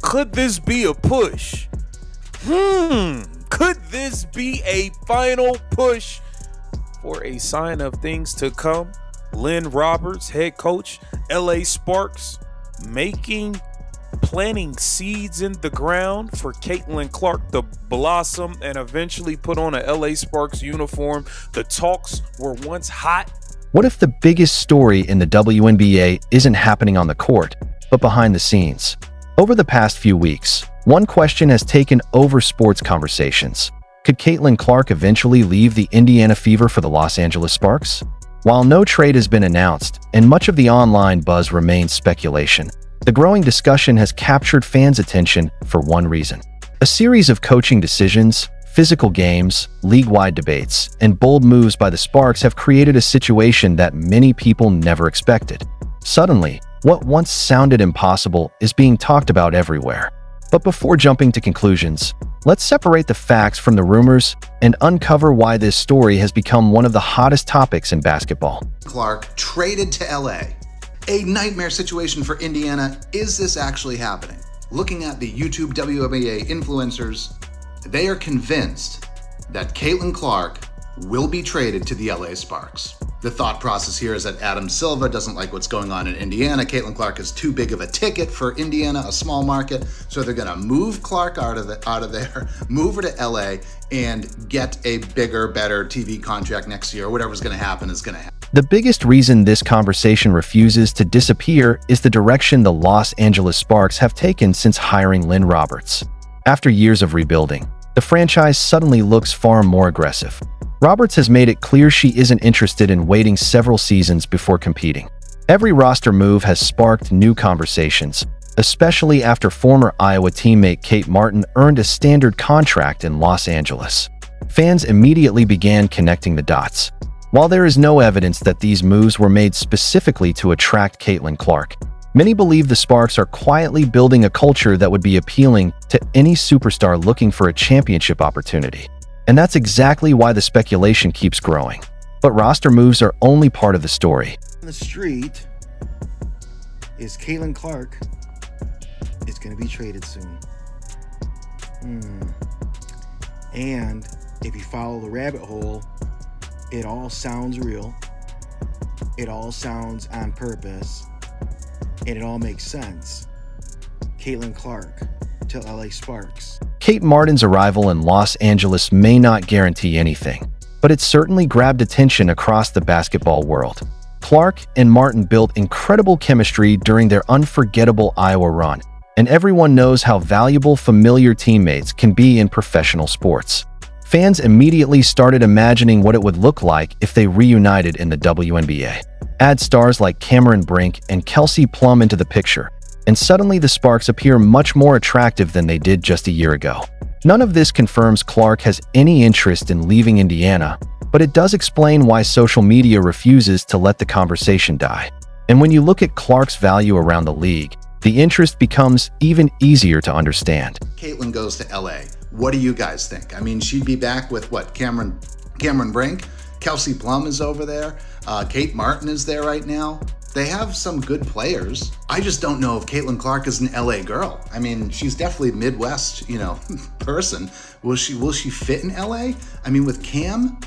Could this be a push? Could this be a final push for a sign of things to come? Lynne Roberts, head coach, LA Sparks, planting seeds in the ground for Caitlin Clark to blossom and eventually put on a LA Sparks uniform. The talks were once hot. What if the biggest story in the WNBA isn't happening on the court, but behind the scenes? Over the past few weeks, one question has taken over sports conversations. Could Caitlin Clark eventually leave the Indiana Fever for the Los Angeles Sparks? While no trade has been announced and much of the online buzz remains speculation, the growing discussion has captured fans' attention for one reason. A series of coaching decisions, physical games, league-wide debates, and bold moves by the Sparks have created a situation that many people never expected. Suddenly, what once sounded impossible is being talked about everywhere. But before jumping to conclusions, let's separate the facts from the rumors and uncover why this story has become one of the hottest topics in basketball. Clark traded to LA. A nightmare situation for Indiana. Is this actually happening? Looking at the YouTube WNBA influencers, they are convinced that Caitlin Clark will be traded to the LA Sparks. The thought process here is that Adam Silva doesn't like what's going on in Indiana. Caitlin Clark is too big of a ticket for Indiana, a small market. So they're gonna move Clark out of there, move her to LA, and get a bigger, better TV contract next year. Whatever's gonna happen is gonna happen. The biggest reason this conversation refuses to disappear is the direction the Los Angeles Sparks have taken since hiring Lynne Roberts. After years of rebuilding, the franchise suddenly looks far more aggressive. Roberts has made it clear she isn't interested in waiting several seasons before competing. Every roster move has sparked new conversations, especially after former Iowa teammate Kate Martin earned a standard contract in Los Angeles. Fans immediately began connecting the dots. While there is no evidence that these moves were made specifically to attract Caitlin Clark, many believe the Sparks are quietly building a culture that would be appealing to any superstar looking for a championship opportunity. And that's exactly why the speculation keeps growing. But roster moves are only part of the story. On the street is Caitlin Clark is going to be traded soon. And if you follow the rabbit hole, it all sounds real. It all sounds on purpose. And it all makes sense. Caitlin Clark to LA Sparks. Kate Martin's arrival in Los Angeles may not guarantee anything, but it certainly grabbed attention across the basketball world. Clark and Martin built incredible chemistry during their unforgettable Iowa run, and everyone knows how valuable familiar teammates can be in professional sports. Fans immediately started imagining what it would look like if they reunited in the WNBA. Add stars like Cameron Brink and Kelsey Plum into the picture, and suddenly the Sparks appear much more attractive than they did just a year ago. None of this confirms Clark has any interest in leaving Indiana, but it does explain why social media refuses to let the conversation die. And when you look at Clark's value around the league, the interest becomes even easier to understand. Caitlin goes to LA. What do you guys think? I mean, she'd be back with what? Cameron Brink? Kelsey Plum is over there. Kate Martin is there right now. They have some good players. I just don't know if Caitlin Clark is an LA girl. I mean, she's definitely a Midwest, person. Will she fit in LA? I mean, with Cam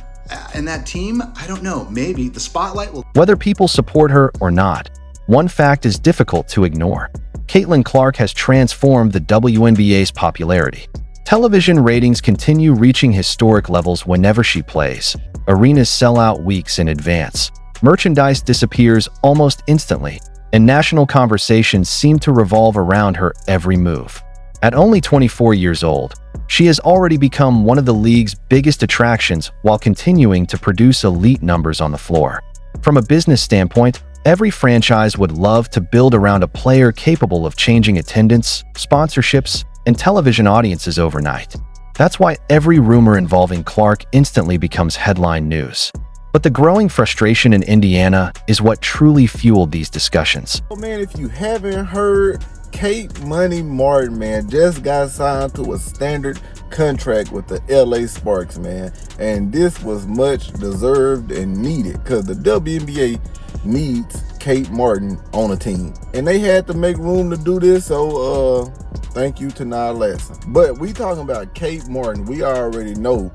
and that team, I don't know. Maybe the spotlight will. Whether people support her or not, one fact is difficult to ignore. Caitlin Clark has transformed the WNBA's popularity. Television ratings continue reaching historic levels whenever she plays. Arenas sell out weeks in advance. Merchandise disappears almost instantly, and national conversations seem to revolve around her every move. At only 24 years old, she has already become one of the league's biggest attractions while continuing to produce elite numbers on the floor. From a business standpoint, every franchise would love to build around a player capable of changing attendance, sponsorships, and television audiences overnight. That's why every rumor involving Clark instantly becomes headline news. But the growing frustration in Indiana is what truly fueled these discussions. Oh man, if you haven't heard, Kate Money Martin, man, just got signed to a standard contract with the LA Sparks, man. And this was much deserved and needed because the WNBA needs Kate Martin on a team. And they had to make room to do this, so Thank you to Nia Lasson. But we talking about Kate Martin. We already know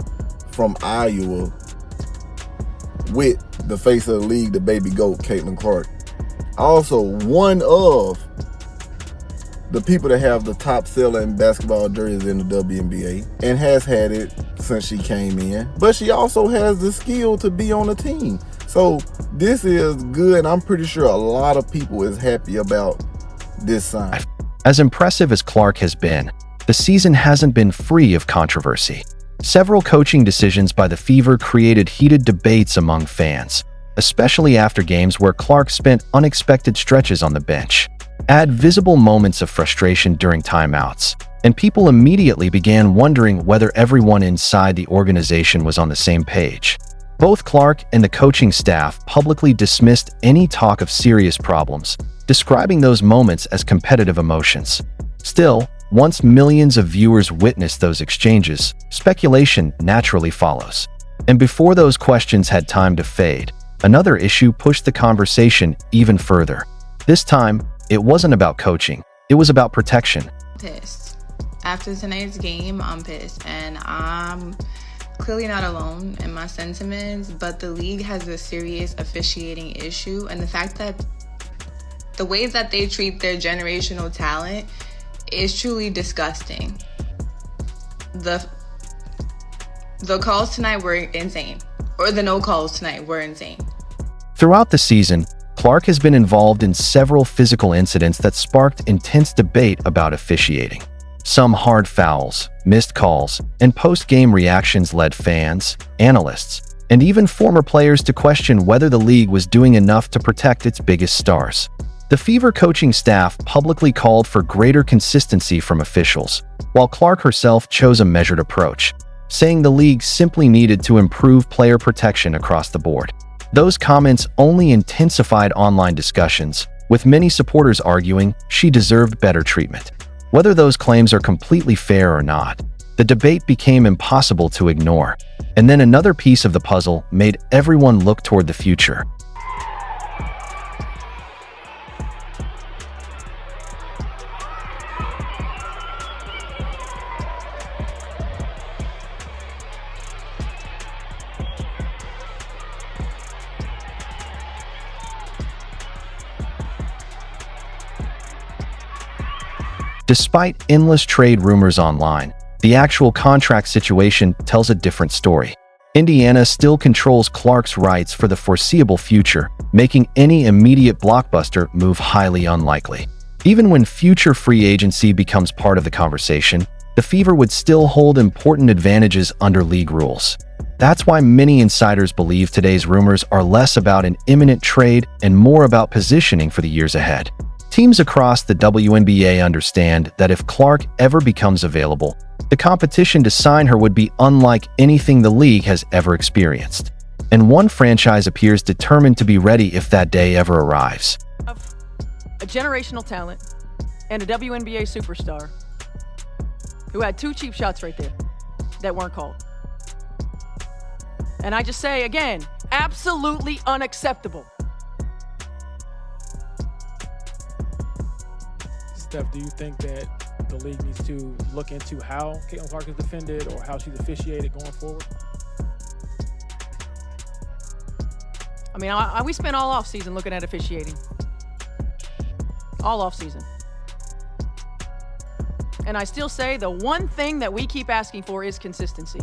from Iowa with the face of the league, the baby goat, Caitlin Clark. Also, one of the people that have the top selling basketball jerseys in the WNBA and has had it since she came in. But she also has the skill to be on a team. So this is good. I'm pretty sure a lot of people is happy about this sign. As impressive as Clark has been, the season hasn't been free of controversy. Several coaching decisions by the Fever created heated debates among fans, especially after games where Clark spent unexpected stretches on the bench. Add visible moments of frustration during timeouts, and people immediately began wondering whether everyone inside the organization was on the same page. Both Clark and the coaching staff publicly dismissed any talk of serious problems, describing those moments as competitive emotions. Still, once millions of viewers witnessed those exchanges, speculation naturally follows. And before those questions had time to fade, another issue pushed the conversation even further. This time, it wasn't about coaching, it was about protection. Pissed. After tonight's game, I'm pissed, and I'm clearly not alone in my sentiments, but the league has a serious officiating issue, and the fact that the way that they treat their generational talent is truly disgusting. The calls tonight were insane, or the no calls tonight were insane. Throughout the season, Clark has been involved in several physical incidents that sparked intense debate about officiating. Some hard fouls, missed calls, and post-game reactions led fans, analysts, and even former players to question whether the league was doing enough to protect its biggest stars. The Fever coaching staff publicly called for greater consistency from officials, while Clark herself chose a measured approach, saying the league simply needed to improve player protection across the board. Those comments only intensified online discussions, with many supporters arguing she deserved better treatment. Whether those claims are completely fair or not, the debate became impossible to ignore, and then another piece of the puzzle made everyone look toward the future. Despite endless trade rumors online, the actual contract situation tells a different story. Indiana still controls Clark's rights for the foreseeable future, making any immediate blockbuster move highly unlikely. Even when future free agency becomes part of the conversation, the Fever would still hold important advantages under league rules. That's why many insiders believe today's rumors are less about an imminent trade and more about positioning for the years ahead. Teams across the WNBA understand that if Clark ever becomes available, the competition to sign her would be unlike anything the league has ever experienced. And one franchise appears determined to be ready if that day ever arrives. A generational talent and a WNBA superstar who had 2 cheap shots right there that weren't called. And I just say again, absolutely unacceptable. Steph, do you think that the league needs to look into how Caitlin Clark is defended or how she's officiated going forward? I mean, we spent all offseason looking at officiating. All offseason. And I still say the one thing that we keep asking for is consistency.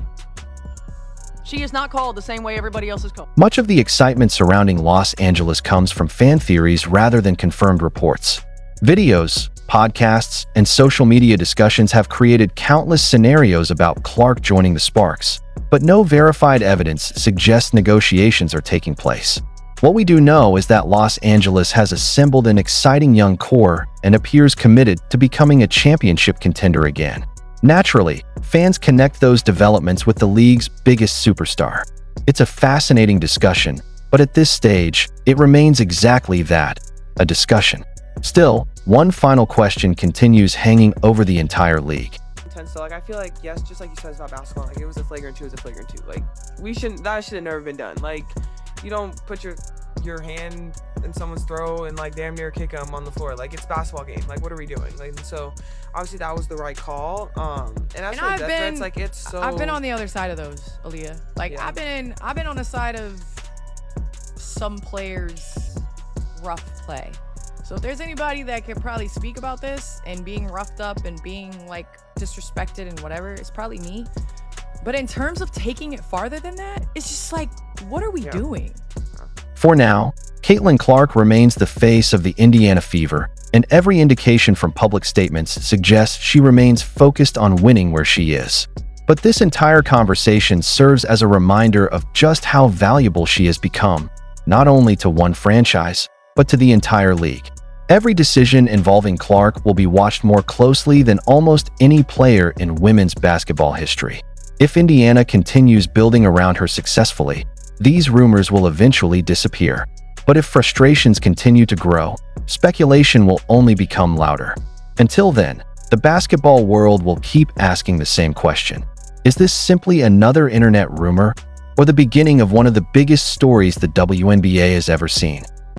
She is not called the same way everybody else is called. Much of the excitement surrounding Los Angeles comes from fan theories rather than confirmed reports. Videos, podcasts, and social media discussions have created countless scenarios about Clark joining the Sparks, but no verified evidence suggests negotiations are taking place. What we do know is that Los Angeles has assembled an exciting young core and appears committed to becoming a championship contender again. Naturally, fans connect those developments with the league's biggest superstar. It's a fascinating discussion, but at this stage, it remains exactly that, a discussion. Still, one final question continues hanging over the entire league. So, like, I feel like, yes, just like you said, it's not basketball. Like, it was a flagrant 2, it was a flagrant 2. Like, that should have never been done. Like, you don't put your your hand in someone's throat and like damn near kick them on the floor. Like, it's a basketball game. Like, what are we doing? Like, so obviously that was the right call. And as for death threats, like, it's so. I've been on the other side of those, Aaliyah. Like, Yeah. I've been on the side of some players' rough play. So if there's anybody that could probably speak about this and being roughed up and being like disrespected and whatever, it's probably me. But in terms of taking it farther than that, it's just like, what are we doing? For now, Caitlin Clark remains the face of the Indiana Fever, and every indication from public statements suggests she remains focused on winning where she is. But this entire conversation serves as a reminder of just how valuable she has become, not only to one franchise, but to the entire league. Every decision involving Clark will be watched more closely than almost any player in women's basketball history. If Indiana continues building around her successfully, these rumors will eventually disappear. But if frustrations continue to grow, speculation will only become louder. Until then, the basketball world will keep asking the same question. Is this simply another internet rumor, or the beginning of one of the biggest stories the WNBA has ever seen?